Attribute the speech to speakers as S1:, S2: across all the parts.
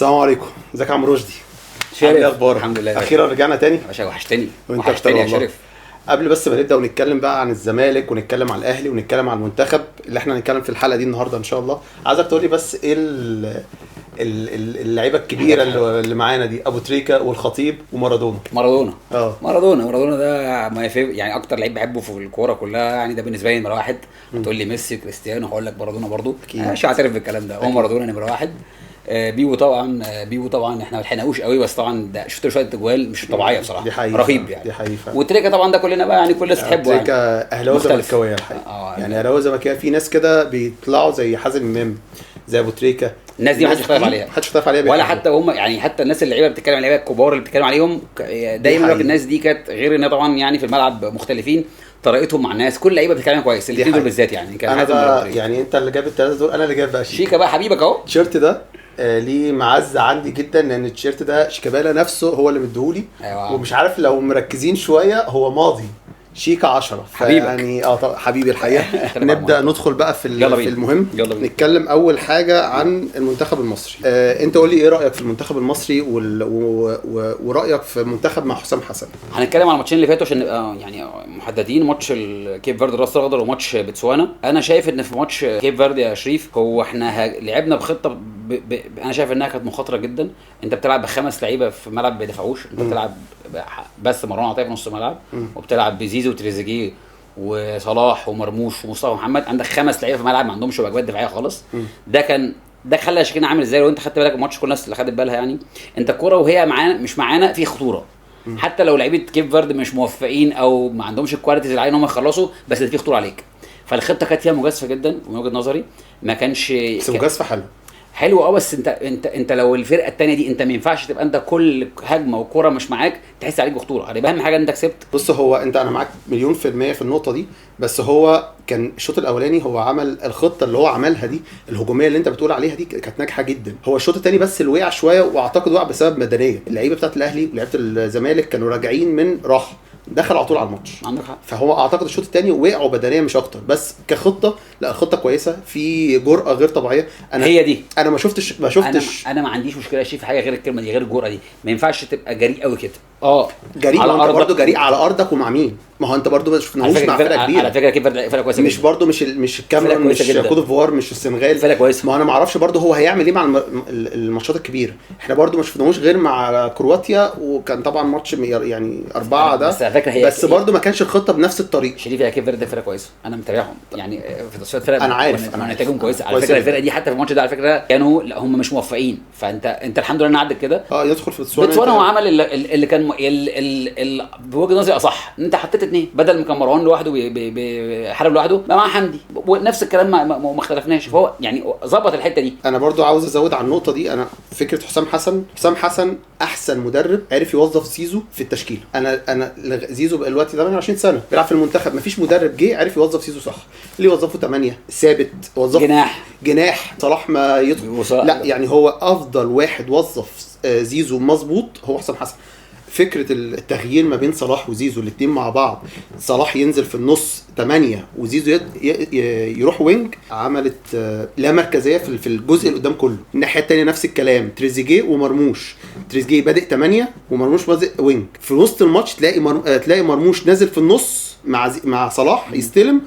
S1: السلام عليكم. ازيك يا عمرو رشدي؟
S2: شرف.
S1: اخبارك؟
S2: الحمد لله.
S1: اخيرا رجعنا تاني.
S2: يا باشا وحشتني.
S1: وانت
S2: وحشتني يا
S1: والله.
S2: شرف.
S1: قبل بس ما نبدا ونتكلم بقى عن الزمالك ونتكلم عن الاهلي ونتكلم عن المنتخب اللي احنا هنتكلم في الحلقه دي النهارده ان شاء الله، عايزك تقول لي بس ايه اللعيبه الكبيره اللي معانا دي، ابو تريكه والخطيب ومارادونا.
S2: مارادونا ده ما يعني اكتر لعيب بحبه في الكوره كلها، يعني ده بالنسبه لي نمره واحد. هتقول لي ميسي كريستيانو، هقول لك مارادونا برضو. مش هعترف بالكلام ده، هو مارادونا نمره واحد. بيبو طبعا احنا ما لحقناهوش قوي، بس طبعا ده شفت له شويه اجوال مش طبيعيه بصراحه، رهيب يعني.
S1: دي حقيقه.
S2: وتريكه طبعا ده كلنا بقى يعني كل الناس تحبه يعني.
S1: تريكه اهلاوي زملكاويه الحقيقه. يعني اهلاوي زملكاويه، في ناس كده بيطلعوا زي حازم امام زي ابو تريكه.
S2: الناس دي محدش يختلف عليها، ولا حتى هم يعني، حتى الناس اللعيبه بتتكلم اللعيبه الكبار اللي بتتكلم عليهم دايما يقول لك الناس دي كانت غير ان طبعا يعني في الملعب مختلفين، طريقتهم مع الناس، كل لعيبه بتتكلم كويس. الاثنين دول بالذات يعني كان
S1: حازم. يعني انت اللي جاب الثلاثه دول، انا اللي جاب بقى
S2: شيكا بقى حبيبك اهو.
S1: التيشيرت ده ليه معزه عندي جدا، لان التيشيرت ده شيكابالا نفسه هو اللي مديهولي.
S2: أيوة.
S1: ومش عارف لو مركزين شويه هو ماضي شيكا 10 يعني طبعا حبيبي الحقيقه. نبدا ندخل بقى في المهم. نتكلم اول حاجه عن المنتخب المصري. انت قول لي ايه رايك في المنتخب المصري ورايك في منتخب مع حسام حسن.
S2: هنتكلم على الماتشين اللي فاتوا عشان نبقى يعني محددين. ماتش الكيب فيردي الراس الاخضر وماتش بتسوانا. انا شايف ان في ماتش كيب فيردي يا شريف هو احنا لعبنا بخطه انا شايف انها كانت مخاطره جدا. انت بتلعب ب5 لعيبه في ملعب ما بيدافعوش، انت بتلعب بس مروان عطيه في نص الملعب، وبتلعب بزيزو وتريزيجيه وصلاح ومرموش ومصطفى محمد. عندك 5 لعيبه في الملعب ما عندهمش واجبات دفاعيه خالص. ده خلى شكلنا عامل ازاي. لو انت خدت بالك الماتش كل الناس اللي خدت بالها يعني، انت الكوره وهي معانا مش معانا في خطوره. حتى لو لعيبه كيب فيردي مش موفقين او ما عندهمش الكواليتيز اللي هم يخلصوا، بس في خطوره عليك. فالخطه كانت فيها مجازفه جدا من وجهه نظري. ما كانش
S1: بس مجازفه
S2: حلو بس انت لو الفرقه الثانيه دي انت ما ينفعش تبقى انت كل هجمه وكره مش معاك تحس عليك بخطوره. هيبقى اهم حاجه انت كسبت.
S1: بص هو انا معاك 100% في النقطه دي، بس هو كان الشوط الاولاني هو عمل الخطه اللي هو عملها دي الهجوميه اللي انت بتقول عليها دي كانت ناجحه جدا. هو الشوط الثاني بس اللي وقع شويه، واعتقد وقع بسبب مدنيه. اللعيبه بتاعت الاهلي ولعيبه الزمالك كانوا راجعين من راحه، دخل على طول على الماتش.
S2: عندك حق.
S1: فهو اعتقد الشوط الثاني وقعوا بدنيا مش اكتر، بس كخطه لا خطه كويسه، في جرأه غير طبيعيه.
S2: هي دي
S1: انا ما شفتش
S2: انا ما عنديش مشكله شيء في حاجه غير الكلمه دي، غير الجرأه دي. ما ينفعش تبقى جريء قوي كده.
S1: جريء على ارضك، برضه جريء على ارضك ومع مين؟ ما هو انت برضه ما شفناهوش مع فرقه كبيره.
S2: على فكره كيف فرقه كويسه،
S1: مش برضه مش الكاميرون، مش كوت ديفوار، مش السنغال.
S2: فرقه كويسه.
S1: ما انا ما اعرفش برضه هو هيعمل ايه مع الماتشات الكبيره. احنا برضه ما شفناهوش غير مع كرواتيا، وكان طبعا ماتش يعني 4 ده بس برضه ما كانش الخطه بنفس الطريقه.
S2: شريف يا كيف فيردي فرقه كويسه، انا متابعهم يعني في تصفيات فرق.
S1: انا عارف
S2: نتائجهم كويسه على فكره. الفرقه دي حتى في الماتش ده على فكره كانوا هم مش موفقين، فانت الحمد لله عدت كده.
S1: يدخل في
S2: بتسوانا وعمل اللي كان بوجهه نظري اصح. انت حطيت 2 بدل ما كان مروان لوحده بيحارب لوحده بقى مع حمدي، ونفس الكلام ما اختلفناش. فهو يعني ظبط الحته دي.
S1: انا برضو عاوز ازود على النقطه دي. انا فكره حسام حسن احسن مدرب عرف يوظف زيزو في التشكيله. انا زيزو بقى دلوقتي 28 سنه بيلعب في المنتخب، مفيش مدرب جه عرف يوظف زيزو صح. اللي وظفه 8 ثابت، وظفه جناح صلاح ما يدخل. لا يعني هو افضل واحد وظف زيزو مظبوط هو حسام حسن. فكره التغيير ما بين صلاح وزيزو الاثنين مع بعض، صلاح ينزل في النص 8 وزيزو يروح وينج، عملت لا مركزيه في الجزء اللي قدام كله. الناحيه الثانيه نفس الكلام، تريزيجيه ومرموش. تريزيجيه بادئ 8 ومرموش بادئ وينج. في وسط الماتش تلاقي مرموش نازل في النص مع صلاح يستلم،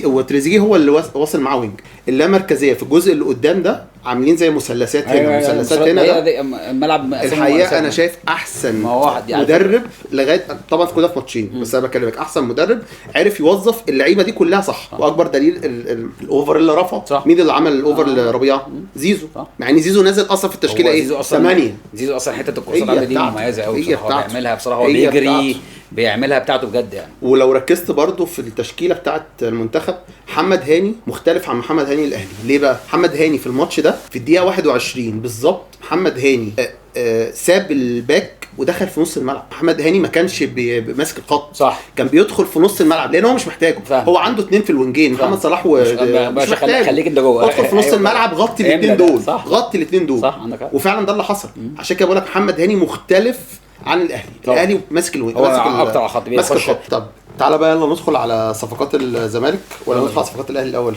S1: وتريزيجيه هو اللي واصل معاه وينج. اللامركزيه في الجزء اللي قدام ده عاملين زي مثلثات هنا مثلثات هنا. ده
S2: الملعب
S1: الحقيقه انا شايف احسن مدرب لغايه طبعا في كده في ماتشين، بس انا بكلمك احسن مدرب عرف يوظف اللعيبه دي كلها صح. واكبر دليل الاوفر اللي رفعه. مين اللي عمل الاوفر لربيعه؟ زيزو. مع ان زيزو نازل اصلا في التشكيله ايه 8.
S2: زيزو اصلا حته الكورسات دي مميزه قوي بصراحه. بيعملها بصراحه، هو بيجري بيعملها بتاعته بجد يعني.
S1: ولو ركزت برضو في التشكيله بتاعه المنتخب، محمد هاني مختلف عن محمد هاني الاهلي. ليه بقى؟ محمد هاني في الماتش ده في الدقيقه 21 بالظبط محمد هاني ساب الباك ودخل في نص الملعب. محمد هاني ما كانش ماسك الخط
S2: صح،
S1: كان بيدخل في نص الملعب لان هو مش محتاجه. هو عنده 2 في الوينجين، محمد صلاح
S2: مش محتاج. خليك انت جوه،
S1: ادخل في نص الملعب، غطي الاثنين دول، غطي الاثنين دول
S2: صح. عندك حق،
S1: وفعلا ده اللي حصل. عشان كده بقول لك محمد هاني مختلف عن الاهلي. الاهلي ماسك الوينج،
S2: اكتر خط
S1: ماسك الخط. طب تعالى بقى يلا ندخل على صفقات الزمالك ولا ندخل على صفقات الاهلي الاول؟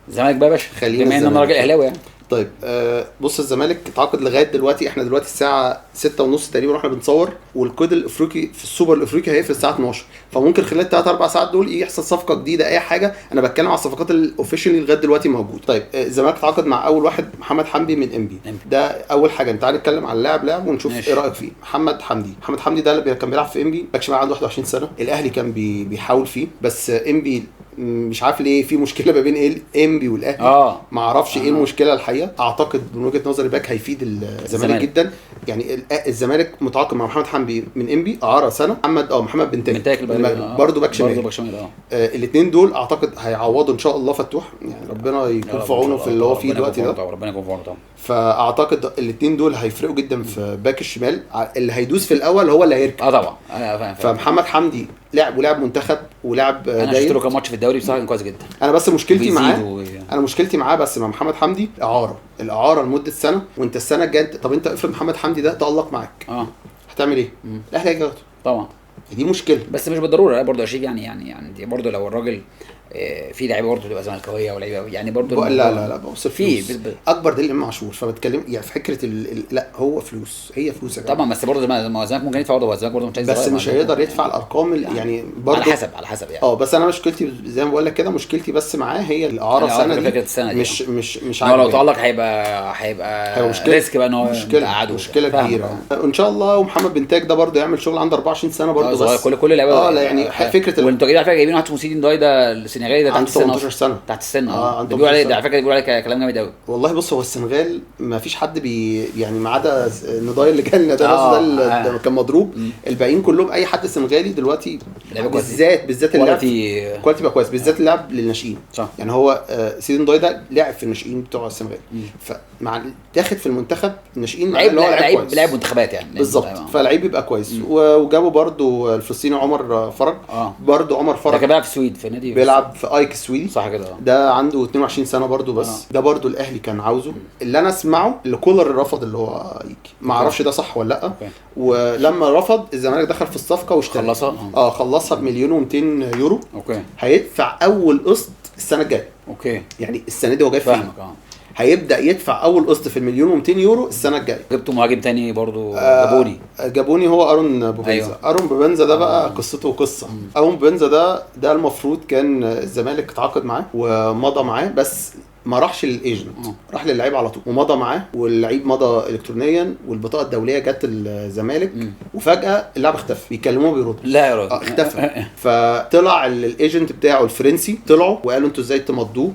S2: الزمالك بقى يا باشا، بما ان انا راجل اهلاوي يعني.
S1: طيب بص الزمالك اتعاقد لغايه دلوقتي، احنا دلوقتي الساعه 6:30 تقريبا واحنا بنصور، والقيد الافريقي في السوبر الافريقي هيقفل الساعه 12، فممكن خلال 3-4 ساعات دول يحصل صفقه جديده اي حاجه. انا بتكلم على الصفقات الاوفيشالي لغايه دلوقتي موجود. طيب الزمالك اتعاقد مع اول واحد محمد حمدي من انبي، ده اول حاجه. انت تعالى نتكلم على اللاعب ونشوف
S2: ماشي.
S1: ايه رايك فيه. محمد حمدي ده اللي كان بيلعب في انبي، باك شمال عنده 21 سنه، الاهلي كان بيحاول فيه، بس انبي مش عارف ليه في مشكله ما بين انبي والاهلي. ما اعرفش ايه المشكله الحقيقه. اعتقد من وجهه نظري باك هيفيد الزمالك جدا. يعني الزمالك متعاقد مع محمد حمدي من انبي اعاره سنه، محمد بنتايك برضه باك شمال. الاثنين دول اعتقد هيعوضوا ان شاء الله فتوح، يعني ربنا يكون في عونه في اللي هو فيه دلوقتي ده.
S2: ربنا يكون في عونه طبعا.
S1: فاعتقد الاثنين دول هيفرقوا جدا في باك الشمال. اللي هيدوس في الاول هو اللي هيركب.
S2: طبعا فاهم.
S1: فمحمد حمدي لعب منتخب ولعب
S2: انا شفت له كام ماتش في الدوري بصراحه كان كويس جدا.
S1: انا بس مشكلتي معاه بس مع محمد حمدي الاعاره لمده سنه، وانت السنه الجايه طب انت افرض محمد حمدي ده تألق معاك هتعمل ايه؟ الاهلي هيجي
S2: طبعا.
S1: دي مشكله،
S2: بس مش بالضروره برضه يا شيخ. يعني دي برضه لو الراجل في لعيبه برضه تبقى زملكاويه ولاعيبه يعني برضه
S1: لا بص في اكبر دليل امام عاشور. فبتكلم يعني في فكره لا هو فلوس، هي فلوس
S2: طبعا. بس برضه ما الزمالك ممكن يدفع برضه، الزمالك برضه
S1: بس مش هيقدر يدفع الارقام يعني برضه
S2: على حسب يعني.
S1: بس انا مشكلتي زي ما بقول لك كده، مشكلتي بس معاه هي الاعاره السنه دي. مش
S2: عارف لو تعلق هيبقى ريسك بقى ان هو
S1: مشكله كبيره ان شاء الله. ومحمد بنتاج ده برضه يعمل شغل عنده 24 سنه برضه، بس
S2: كل اللعيبه
S1: لا يعني فكره
S2: وانتوا كده على فكره جايبين واحد اسمه سيدي نداي ده السنغالي ده
S1: عنده 18 سنه
S2: تحت السن. بيقولوا عليه ده على فكره، بيقولوا عليه كلام جامد قوي
S1: والله. بص هو السنغال ما فيش حد يعني ما عدا نداي اللي جالنا ده كان مضروب. الباقيين كلهم اي حد سنغالي دلوقتي بالذات اللعب كواليتي بقى كويس، بالذات اللعب للناشئين. يعني هو سيدي نداي ده لعب في الناشئين بتوع السنغال، فمع داخل في المنتخب الناشئين
S2: لعب منتخبات يعني
S1: بالظبط. فلعيب يبقى كويس. وجابوا برضو الفلسطيني عمر فرج. برضو عمر فرج
S2: ده كان بيلعب في السويد في نادي
S1: بيلعب في ايك السويدي
S2: صح كده.
S1: ده عنده 22 سنه برضو بس ده برضو الاهلي كان عاوزه. اللي انا اسمعه اللي كولر رفض اللي هو يجي، ما اعرفش ده صح ولا لا. ولما رفض الزمالك دخل في الصفقه واشترى خلصها ب1,200,000 يورو. هيدفع اول قسط السنه الجايه. يعني السنه دي هو جاي فاهمك. هيبدا يدفع اول قسط في 1,200,000 يورو السنه الجايه.
S2: جبتوا مهاجم تاني برضو
S1: جابوني هو ارون بوبنزا. ارون بوبنزا ده بقى قصته قصه. ارون بوبنزا ده المفروض كان الزمالك اتعاقد معاه ومضى معاه، بس ما راحش للايجنت، راح للعيب على طول ومضى معاه، واللعيب مضى الكترونيا والبطاقه الدوليه جت الزمالك. وفجاه اللاعب اختفى، بيكلموه بيرد
S2: لا يا راجل
S1: اختفى. فطلع الايجنت بتاعه الفرنسي طلعوا وقالوا انتوا ازاي تمضوه،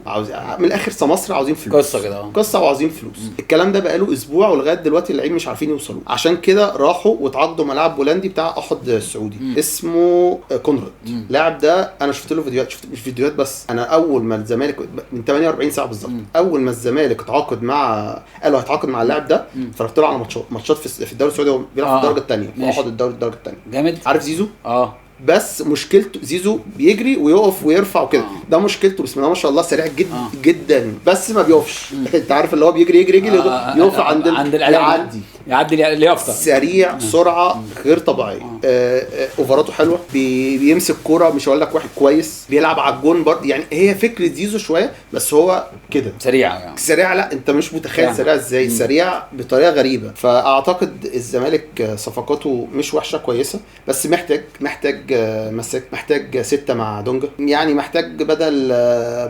S1: من الاخر سمسره عاوزين فلوس. قصه وعاوزين فلوس. الكلام ده بقاله اسبوع ولغايه دلوقتي اللعيب مش عارفين يوصلوا. عشان كده راحوا واتعاقدوا مع لاعب بولندي بتاع احد السعودي اسمه كونراد. اللاعب ده انا شفت له فيديوهات، شفت مش فيديوهات بس، انا اول ما الزمالك من 48 ساعه بالظبط اول ما الزمالك اتعاقد قالوا هيتعاقد مع اللاعب ده، فرحت له على ماتشات في الدوري السعودي. هو بيلعب في الدرجه الثانيه، واحد الدرجه الثانيه
S2: جامد.
S1: عارف زيزو بس مشكلته زيزو بيجري ويقف ويرفع وكده. ده مشكلته. بسم الله ما شاء الله سريع جدا جدا بس ما بيقفش. انت عارف اللي هو بيجري يقف عند
S2: يعدي اليافطه.
S1: سريع سرعه غير طبيعيه. اوفراته حلوه، بيمسك كوره مش هقول لك واحد كويس، بيلعب على الجون برضه. يعني هي فكره زيزو شويه بس هو كده سريع لا انت مش متخيل سريع ازاي. سريع بطريقه غريبه. فاعتقد الزمالك صفقاته مش وحشه كويسه، بس محتاج مساك، محتاج 6 مع دونجا. يعني محتاج بدل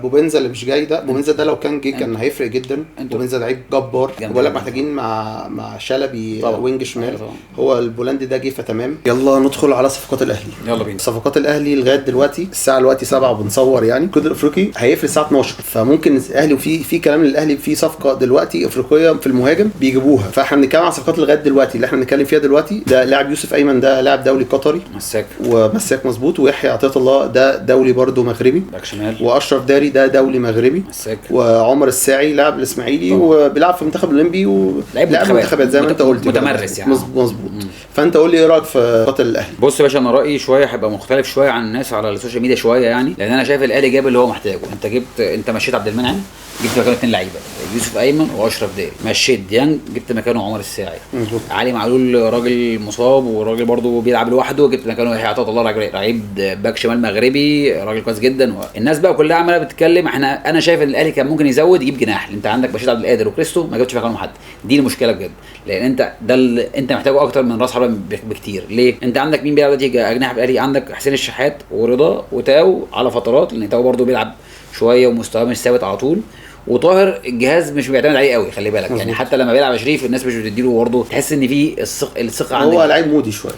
S1: بوبنزا اللي مش جاي ده. بوبنزا ده لو كان جه كان هيفرق جدا. بوبنزا لعيب جبار. بقول لك محتاجين مع شلبي وينج شمال. هو البولندي ده جه فتمام. يلا ندخل على صفقات الاهلي.
S2: يلا بينا.
S1: صفقات الاهلي لغايه دلوقتي الساعه دلوقتي 7 بنصور يعني. القيد الافريقي هيقفل الساعه 12، فممكن الاهلي وفي كلام للاهلي في صفقه دلوقتي افريقيه في المهاجم بيجيبوها. فاحنا بنتكلم عن صفقات لغايه دلوقتي اللي احنا بنتكلم فيها دلوقتي. ده لاعب يوسف ايمن، ده لاعب دولي قطري مساك مظبوط. ويحيى عطيه الله ده دولي برضو مغربي
S2: باك شمال.
S1: واشرف داري ده دولي مغربي مساك. وعمر الساعي لاعب الاسماعيلي وبيلعب في المنتخب الاولمبي ولعب منتخبات زي ما انت قلت
S2: متمرس يعني
S1: مظبوط. فانت قول لي ايه رايك في اختيارات الاهلي.
S2: بص يا باشا، انا رايي شويه هيبقى مختلف شويه عن الناس على السوشيال ميديا شويه يعني، لان انا شايف الاهلي جاب اللي هو محتاجه. انت مشيت عبد المنعم، جبت مكانه 2 لعيبه، يوسف ايمن واشرف داري. مشيت ديانج، جبت مكانه عمر الساعي. علي معلول راجل مصاب وراجل برضه بيلعب لوحده، جبت مكانه يحيى عطا الله، لعيب باك شمال مغربي راجل كويس جدا. الناس بقى كلها عماله بتتكلم. انا شايف ان الاهلي كان ممكن يزود، يجيب جناح. انت عندك بشير عبد القادر وكريستو، ما جبتش مكانهم حد. دي المشكله بجد، لان انت انت محتاجه اكتر من راس حربه بكتير. ليه؟ انت عندك مين بيلعب دلوقتي اجنحه في الاهلي؟ عندك حسين الشحات ورضا وتاو على فترات، لان تاو برضه بيلعب شويه ومستواه مش ثابت على طول. وطاهر الجهاز مش بيعتمد عليه قوي، خلي بالك يعني. حتى لما بيلعب شريف الناس مش بتديله برضه، تحس ان في الثقه عنده،
S1: هو لعيب مودي شويه.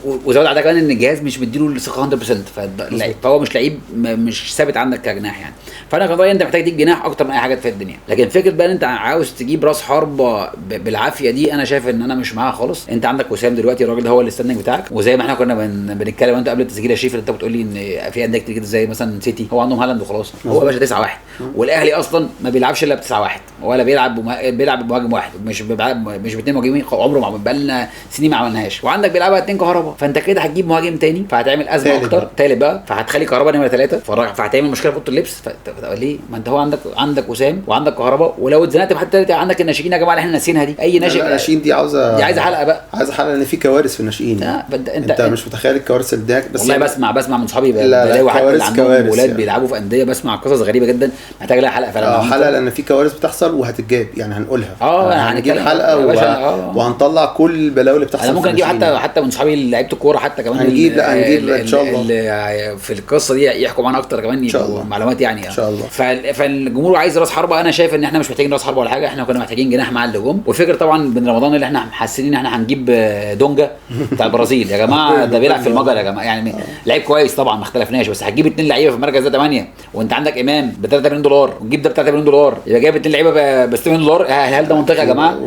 S2: وزود على كمان ان الجهاز مش مديله الثقه 100%، فهو مش لعيب مش ثابت عندك كجناح يعني. فانا كان رايي انت محتاج تجيب جناح اكتر من اي حاجه في الدنيا. لكن فكره بقى ان انت عاوز تجيب راس حربه بالعافيه دي، انا شايف ان انا مش معاها خالص. انت عندك وسام دلوقتي، الراجل ده هو الستاندنج بتاعك. وزي ما احنا كنا بنتكلم انت قبل التسجيل يا شريف، انت بتقول لي ان في انديه كتير زي مثلا سيتي هو عندهم هالاند وخلاص، هو يا باشا 9-1. والاهلي اصلا ما بيلعبش الا ب 9-1، ولا بيلعب بمهاجم واحد، مش باثنين مهاجمين. عمره ما بقالنا سنين ما عملناهاش. وعندك بيلعبها 2 كهرباء، فانت كده هتجيب مهاجم تاني، فهتعمل ازمه اكتر. تالت بقى، فهتخلي كهرباء نمره 3، فهتعمل مشكله في اوضه اللبس. ليه؟ ما انت هو عندك وسام وعندك كهرباء، ولو اتزنقت في حته ثالثه عندك الناشئين يا جماعه اللي احنا ناسينها دي. اي ناشئ،
S1: الناشئين دي عايزه
S2: حلقه بقى،
S1: عايزه حلقه، لان في كوارث في الناشئين.
S2: انت
S1: مش متخيل الكوارث اللي بس
S2: والله بسمع من صحابي بلاقي حتى اللي عندهم ولاد يعني بيلعبوا في انديه، بسمع قصص غريبه جدا، محتاج لها حلقه فعلا.
S1: حلقه، لان في كوارث بتحصل وهتتجاب يعني، هنقولها.
S2: هنجيب
S1: حلقه وهنطلع كل البلاوي اللي بتحصل.
S2: انا ممكن اجيب حتى من صحابي لعيبه الكوره حتى كمان،
S1: هنجيب ان شاء الله
S2: اللي في القصه دي يحكوا معانا اكتر كمان، يبقوا معلومات يعني
S1: ان شاء الله.
S2: فالجمهور عايز راس حربه. انا شايف ان احنا مش محتاجين راس حربه ولا حاجه، احنا كنا محتاجين جناح مع اللجوم. والفكره طبعا بين رمضان اللي احنا حاسين ان احنا هنجيب دونجا بتاع البرازيل يا جماعه، ده بيلعب في المجر يا جماعه يعني، لعيب كويس طبعا ما اختلفناش، بس هتجيب 2 لعيبه في المركز ده 8 وانت عندك امام ب $3 مليون، وتجيب ده ب $3 مليون، يبقى جايب 2 لعيبه ب $6 مليون. هل ده منطقي يا جماعه؟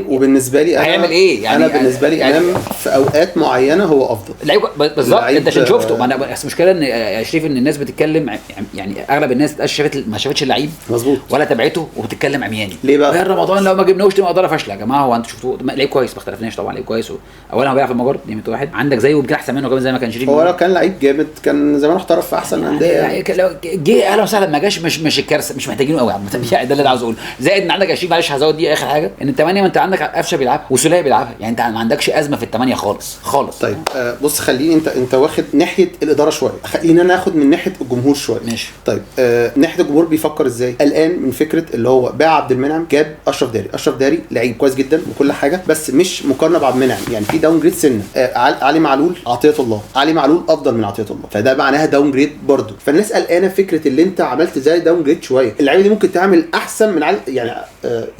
S1: وبالنسبه لي
S2: هيعمل ايه يعني؟
S1: انا بالنسبه لي امام في اوقات معينه هو افضل
S2: لعيب بالظبط. انت عشان شفته. ما انا بس المشكله ان يا شريف ان الناس بتتكلم يعني اغلب الناس ما شافتش اللعيب
S1: مظبوط
S2: ولا تابعته وبتتكلم عمياني.
S1: ليه بقى؟
S2: غير رمضان لو ما جبناهوش تبقى قدره فاشله يا جماعه. هو انتوا شفتوه لعيب كويس، ما اختلفناش طبعا، لعيب كويس. اولا هو بيلعب في المجر دي واحد، عندك زيه ويمكن احسن منه كمان زي ما كان شريف.
S1: هو لو كان لعيب جامد كان زمان احترف في احسن الانديه
S2: يعني. لو جه اهلا وسهلا، ما جاش مش الكارثه، مش محتاجينه قوي يعني. ده اللي انا عاوز اقوله. زائد ان عندك 20، معلش هزود دي اخر حاجه، ان الثمانيه ما انت عندك قفشه بيلعبها وسوليه بيلعبها، يعني انت ما عندكش ازمه في الثمانيه خالص.
S1: طيب بص، خليني انت واخد ناحيه الاداره شويه، خلينا ناخد من ناحيه الجمهور شويه.
S2: ماشي.
S1: طيب ناحيه الجمهور بيفكر ازاي الان من فكره اللي هو باع عبد المنعم، جاب اشرف داري لعيب كويس جدا وكل حاجه، بس مش مقارنه بعبد المنعم يعني، في داون جريد سنه. علي معلول عطيه الله، علي معلول افضل من عطيه الله، فده معناها داون جريد برضه. فالناس قلقانه فكره اللي انت عملت زي داون جريد شويه. اللعيبه دي ممكن تعمل احسن من يعني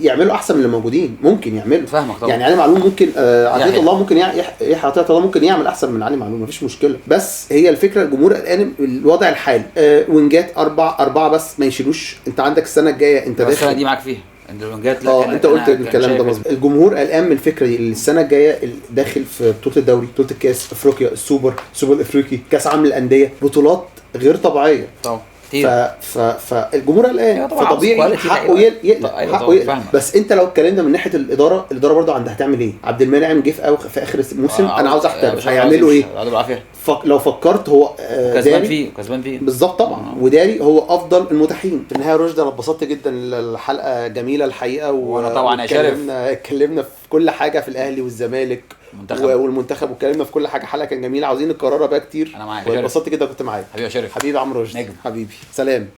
S1: يعملوا احسن من اللي موجودين، ممكن يعملوا.
S2: فاهمك طبعا.
S1: يعني علي معلول ممكن عطيه الله ممكن يحيى عطيه الله ممكن يعمل احسن من علي معلول، مفيش مشكله. بس هي الفكره الجمهور قلقان الوضع الحالي. وينجات اربعه بس ما يشيلوش. انت عندك السنه الجايه انت
S2: السنه دي معاك فيها الونجات.
S1: انت قلت الكلام ده مظبوط. الجمهور قلقان من الفكره دي. السنه الجايه داخل في بطوله الدوري، بطوله الكاس افريقيا، السوبر الافريقي، كاس عالم الانديه، بطولات غير طبيعيه
S2: طبعا.
S1: فالجمهور قلقان، فطبيعي حقه يقلق. بس انت لو اتكلمنا من ناحيه الاداره برضه عندها هتعمل ايه؟ عبد المنعم جه في اخر الموسم، انا عاوز احترف، هيعملوا ايه؟ لو فكرت هو
S2: كسبان فيه
S1: بالظبط طبعا. وداري هو افضل المتاحين. في النهايه رشدي، انا اتبسطت جدا، الحلقه جميله الحقيقه،
S2: وانا طبعا يا شرف
S1: اتكلمنا في كل حاجه في الاهلي والزمالك والمنتخب، واتكلمنا في كل حاجه. حلقه كان جميله، عاوزين نكررها بقى كتير.
S2: انا معاك،
S1: اتبسطت جدا كنت معاك
S2: حبيبي يا شرف،
S1: حبيبي عمرو رشدي، حبيبي سلام.